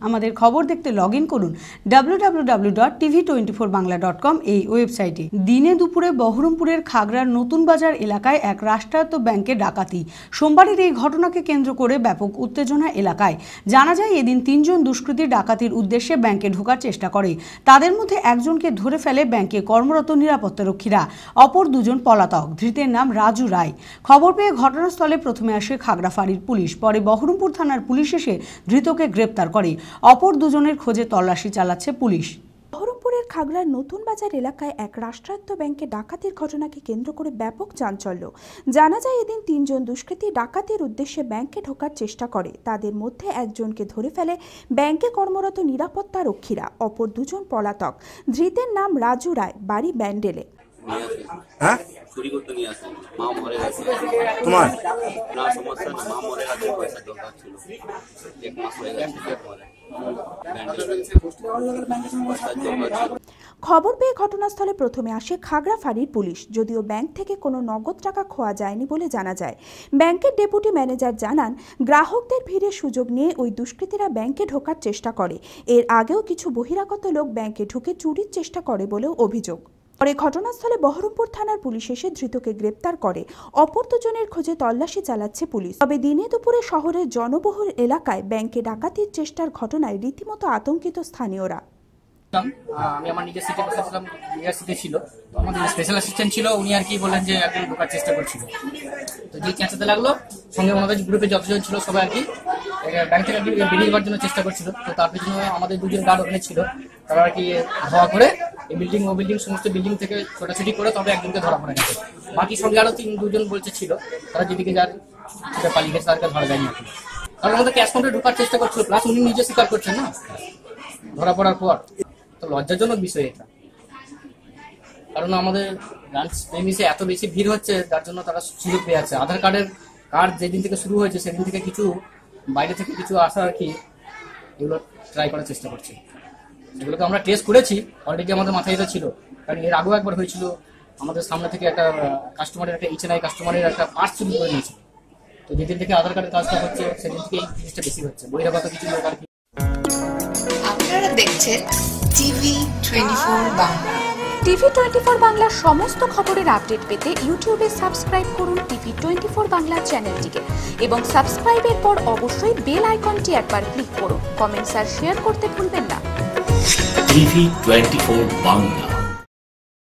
আমাদের খবর দেখতে লগ ইন করুন www.tv24bangla.com এই ওয়েবসাইটে। দিনে দুপুরে বহরমপুরের খাগড়ার নতুন বাজার এলাকায় এক রাষ্ট্রায়ত্ত ব্যাংকে ডাকাতি। সোমবারের এই ঘটনাকে কেন্দ্র করে ব্যাপক উত্তেজনা এলাকায়। জানা যায় এদিন 3 জন দুষ্কৃতী ডাকাতির উদ্দেশ্যে ব্যাংকে ঢোকার চেষ্টা করে। তাদের মধ্যে একজনকে ধরে ফেলে ব্যাংকে কর্মরত নিরাপত্তারক্ষীরা, অপর 2 জন পলাতক। ধৃতের নাম রাজু রায়। খবর পেয়ে ঘটনাস্থলে প্রথমে আসে খাগড়া ফাঁড়ির পুলিশ, পরে বহরমপুর থানার পুলিশ এসে ধৃতকে গ্রেপ্তার করে। অপর 2 জনের খোঁজে তল্লাশি চালাচ্ছে পুলিশ। বহরমপুরের খাগড়ার নতুন বাজার এলাকায় এক রাষ্ট্রায়ত্ত ব্যাংকে ডাকাতির ঘটনাকে কেন্দ্র করে ব্যাপক চাঞ্চল্য। জানা যায় এদিন 3 জন দুষ্কৃতী ডাকাতির উদ্দেশ্যে ব্যাংকে ঢোকার চেষ্টা করে। তাদের মধ্যে একজনকে ধরে ফেলে ব্যাংকে কর্মরত নিরাপত্তা রক্ষীরা, অপর 2 জন পলাতক। ধৃতের নাম রাজু রায়, বাড়ি ব্যান্ডেলে। চুরি করতে নিয়ে আসে, মা মরে গেছে। তোমার না সমস্যা না, মা মরে গেছে, পয়সা দরকার ছিল, 1 মাস হয়ে গেছে। খবর পেয়ে ঘটনাস্থলে প্রথমে আসে খাগড়া ফাঁড়ির পুলিশ। যদিও ব্যাংক থেকে কোনো নগদ টাকা খোয়া যায়নি বলে জানা যায়। ব্যাংকের ডেপুটি ম্যানেজার জানান, গ্রাহকদের ভিড়ের সুযোগ নিয়ে ওই দুষ্কৃতীরা ব্যাংকে ঢোকার চেষ্টা করে। এর আগেও কিছু বহিরাগত লোক ব্যাংকে ঢুকে চুরির চেষ্টা করে বলেও অভিযোগ। পরে ঘটনাস্থলে বহরমপুর থানার পুলিশ এসে ধৃতকে গ্রেপ্তার করে। অপর 2 জনের খোঁজে তল্লাশি চালাচ্ছে পুলিশ। তবে দিনে দুপুরে শহরের জনবহুল এলাকায় ব্যাংকে ডাকাতির চেষ্টার ঘটনায় রীতিমতো আতঙ্কিত স্থানীয়রা। আমি আমার নিজের সিটে বসেছিলাম, নিজের সিটে ছিল, তো আমাদের স্পেশাল অ্যাসিস্ট্যান্ট ছিল, উনি আর কি বললেন যে একজন ঢোকার চেষ্টা করছিল। তো যে চেঁচাতে লাগলো, সঙ্গে আমাদের গ্রুপে যতজন ছিল সবাই আর কি ব্যাংক থেকে বেরিয়ে যাওয়ার জন্য চেষ্টা করছিল। তো তার পেছনে আমাদের 2 জন গার্ড ওখানে ছিল, তারা আর কি ধাওয়া করে এই বিল্ডিং ও বিল্ডিং সমস্ত বিল্ডিং থেকে ছোটাছুটি করে তবে একজনকে ধরা পড়ে গেছে। বাকি সঙ্গে আরো 2 জন বলছে ছিল, তারা যেদিকে যার সেটা পালিয়ে গেছে, তাদেরকে ধরা যায়নি। কারণ আমাদের ক্যাশ কাউন্টারে ঢোকার চেষ্টা করছিল, প্লাস উনি নিজে স্বীকার করছেন না ধরা পড়ার পর। তো লজ্জাজনক বিষয় এটা, কারণ আমাদের লাঞ্চ প্রেমিসে এত বেশি ভিড় হচ্ছে, যার জন্য তারা সুযোগ পেয়ে যাচ্ছে। আধার কার্ডের কার্ড যেদিন থেকে শুরু হয়েছে সেদিন থেকে কিছু বাইরে থেকে কিছু আসা আর কি এগুলো ট্রাই করার চেষ্টা করছে। এগুলোকে আমরা টেস্ট করেছি, অলরেডি আমাদের মাথায় এটা ছিল, কারণ এর আগেও একবার হয়েছিল। আমাদের সামনে থেকে একটা কাস্টমারের একটা HNI কাস্টমারের একটা পার্স চুরি করে নিয়েছে। তো যেদিন থেকে আধার কার্ডের কাজটা হচ্ছে সেদিন থেকে এই জিনিসটা বেশি হচ্ছে, বহিরাগত কিছু লোক আর কি। আপনারা দেখছেন TV24 বাংলা। TV24 বাংলার সমস্ত খবরের আপডেট পেতে ইউটিউবে সাবস্ক্রাইব করুন TV24 বাংলা চ্যানেলটিকে এবং সাবস্ক্রাইবের পর অবশ্যই বেল আইকনটি একবার ক্লিক করুন। কমেন্টস আর শেয়ার করতে ভুলবেন না। TV24 বাংলা।